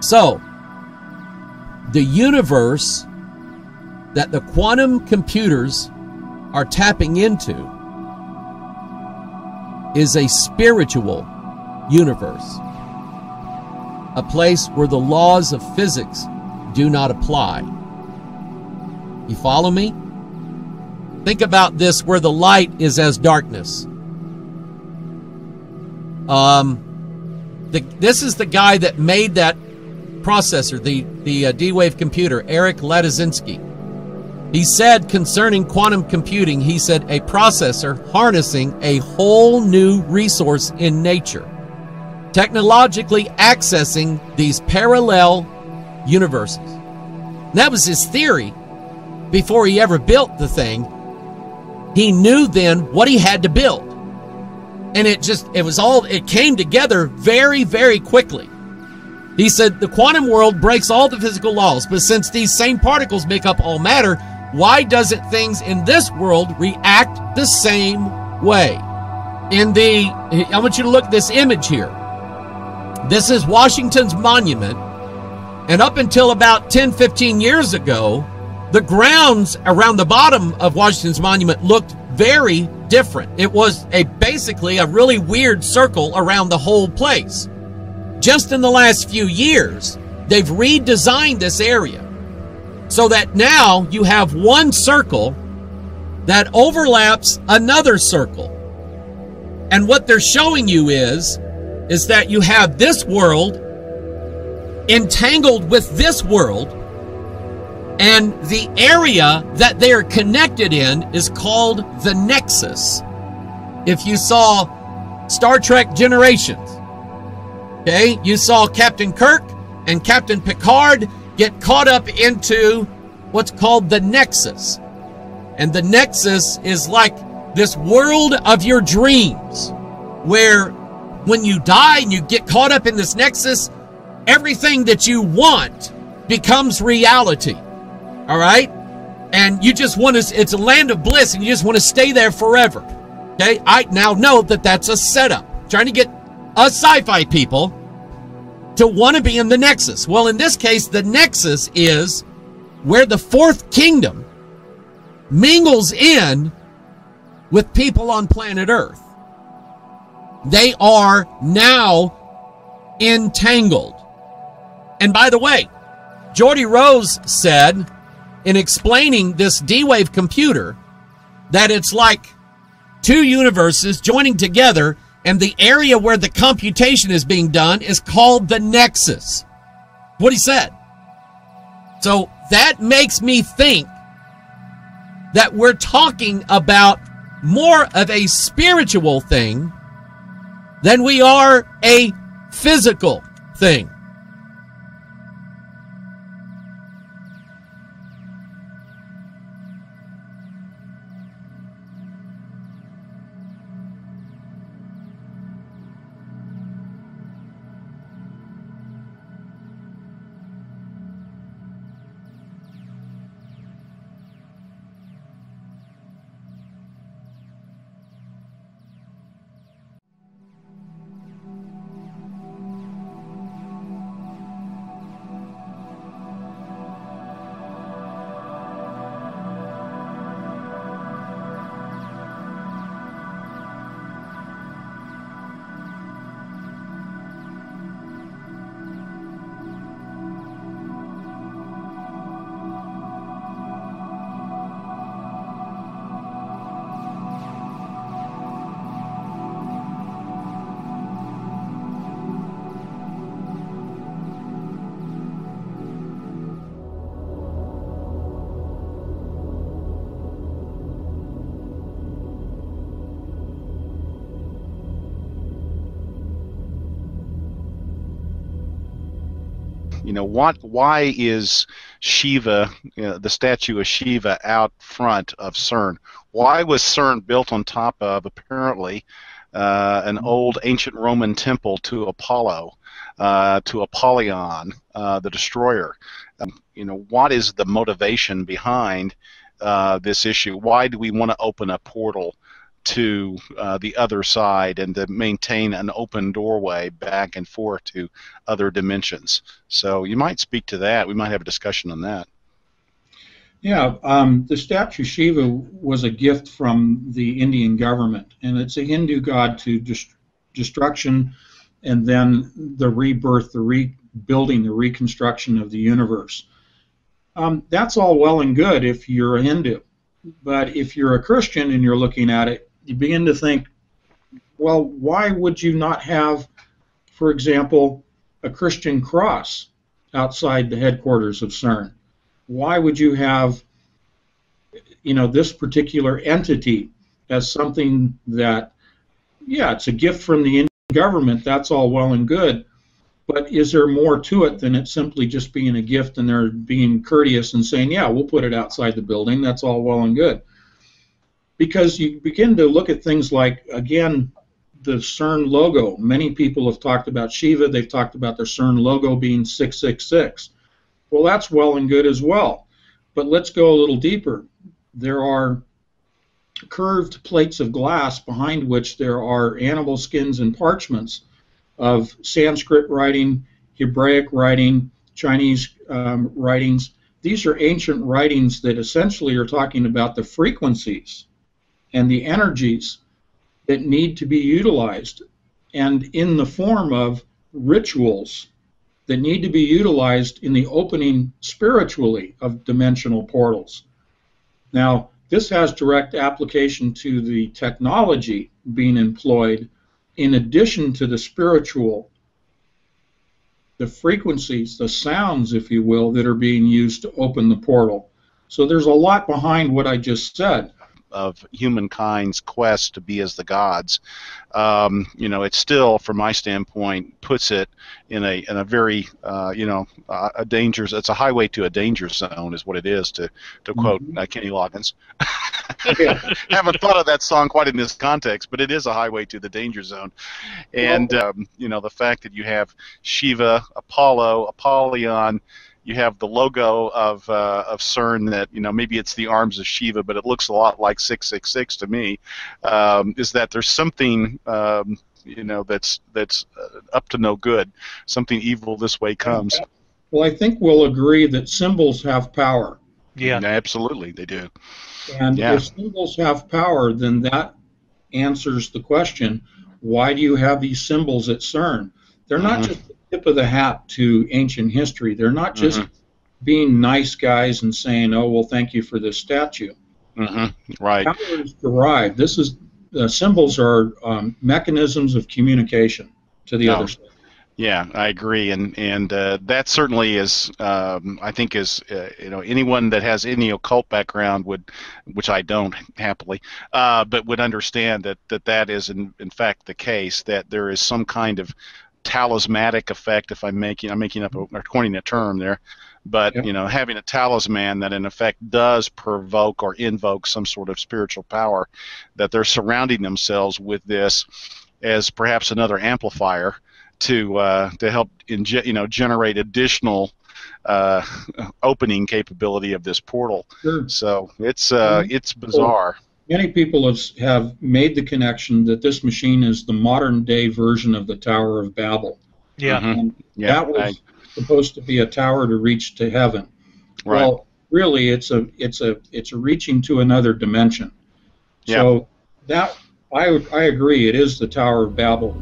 So, the universe that the quantum computers are tapping into is a spiritual universe, a place where the laws of physics do not apply. You follow me? Think about this, where the light is as darkness. This is the guy that made that processor, the D-Wave computer, Eric Ladzinski. He said concerning quantum computing, he said, a processor harnessing a whole new resource in nature, technologically accessing these parallel universes. And that was his theory before he ever built the thing. He knew then what he had to build. And it came together very, very quickly. He said the quantum world breaks all the physical laws, but since these same particles make up all matter, why doesn't things in this world react the same way? I want you to look at this image here. This is Washington's monument, and up until about 10, 15 years ago, the grounds around the bottom of Washington's monument looked very different. It was basically a really weird circle around the whole place. Just in the last few years, they've redesigned this area so that now you have one circle that overlaps another circle. And what they're showing you is that you have this world entangled with this world, and the area that they are connected in is called the Nexus. If you saw Star Trek Generations, okay, you saw Captain Kirk and Captain Picard get caught up into what's called the Nexus. And the Nexus is like this world of your dreams, where when you die and you get caught up in this Nexus, everything that you want becomes reality. All right? And you just want to, it's a land of bliss, and you just want to stay there forever. Okay? I now know that that's a setup. Trying to get us sci-fi people to want to be in the Nexus. Well, in this case, the Nexus is where the fourth kingdom mingles in with people on planet Earth. They are now entangled. And by the way, Geordie Rose said, in explaining this D-Wave computer, that it's like two universes joining together, and the area where the computation is being done is called the Nexus. What he said. So that makes me think that we're talking about more of a spiritual thing than we are a physical thing. You know, why is Shiva, the statue of Shiva, out front of CERN? Why was CERN built on top of, apparently, an old ancient Roman temple to Apollo, to Apollyon, the destroyer? You know, what is the motivation behind this issue? Why do we want to open a portal to the other side and to maintain an open doorway back and forth to other dimensions. So you might speak to that. We might have a discussion on that. Yeah, the statue Shiva was a gift from the Indian government, and it's a Hindu god to destruction and then the rebirth, the rebuilding, the reconstruction of the universe. That's all well and good if you're a Hindu, but if you're a Christian and you're looking at it, you begin to think, well, why would you not have, for example, a Christian cross outside the headquarters of CERN? Why would you have, this particular entity as something that, yeah, it's a gift from the Indian government, that's all well and good, but is there more to it than it simply just being a gift and they're being courteous and saying, yeah, we'll put it outside the building, that's all well and good? Because you begin to look at things like, again, the CERN logo. Many people have talked about Shiva, they've talked about their CERN logo being 666. Well, that's well and good as well. But let's go a little deeper. There are curved plates of glass behind which there are animal skins and parchments of Sanskrit writing, Hebraic writing, Chinese writings. These are ancient writings that essentially are talking about the frequencies and the energies that need to be utilized, and in the form of rituals that need to be utilized in the opening spiritually of dimensional portals. Now, this has direct application to the technology being employed in addition to the spiritual, the frequencies, the sounds, if you will, that are being used to open the portal. So there's a lot behind what I just said. Of humankind's quest to be as the gods, it still, from my standpoint, puts it in a very a dangerous. It's a highway to a danger zone, is what it is. To quote Kenny Loggins. Haven't thought of that song quite in this context, but it is a highway to the danger zone. And the fact that you have Shiva, Apollo, Apollyon. You have the logo of CERN that, maybe it's the arms of Shiva, but it looks a lot like 666 to me. Is that there's something, that's up to no good, something evil this way comes. Well, I think we'll agree that symbols have power. Yeah, absolutely, they do. And if symbols have power, then that answers the question, why do you have these symbols at CERN? They're not just tip of the hat to ancient history. They're not just being nice guys and saying, oh, well, thank you for this statue. Right. Power is derived. Symbols are mechanisms of communication to the other side. Yeah, I agree, and that certainly is, I think, is anyone that has any occult background would, which I don't happily, but would understand that is in fact the case, that there is some kind of talismanic effect. If I'm making up or coining a term there, but having a talisman that in effect does provoke or invoke some sort of spiritual power, that they're surrounding themselves with this as perhaps another amplifier to help generate additional opening capability of this portal. Sure. So it's bizarre. Many people have made the connection that this machine is the modern day version of the Tower of Babel. Yeah. That was supposed to be a tower to reach to heaven. Right. Well, really, it's a reaching to another dimension. So that I agree, it is the Tower of Babel.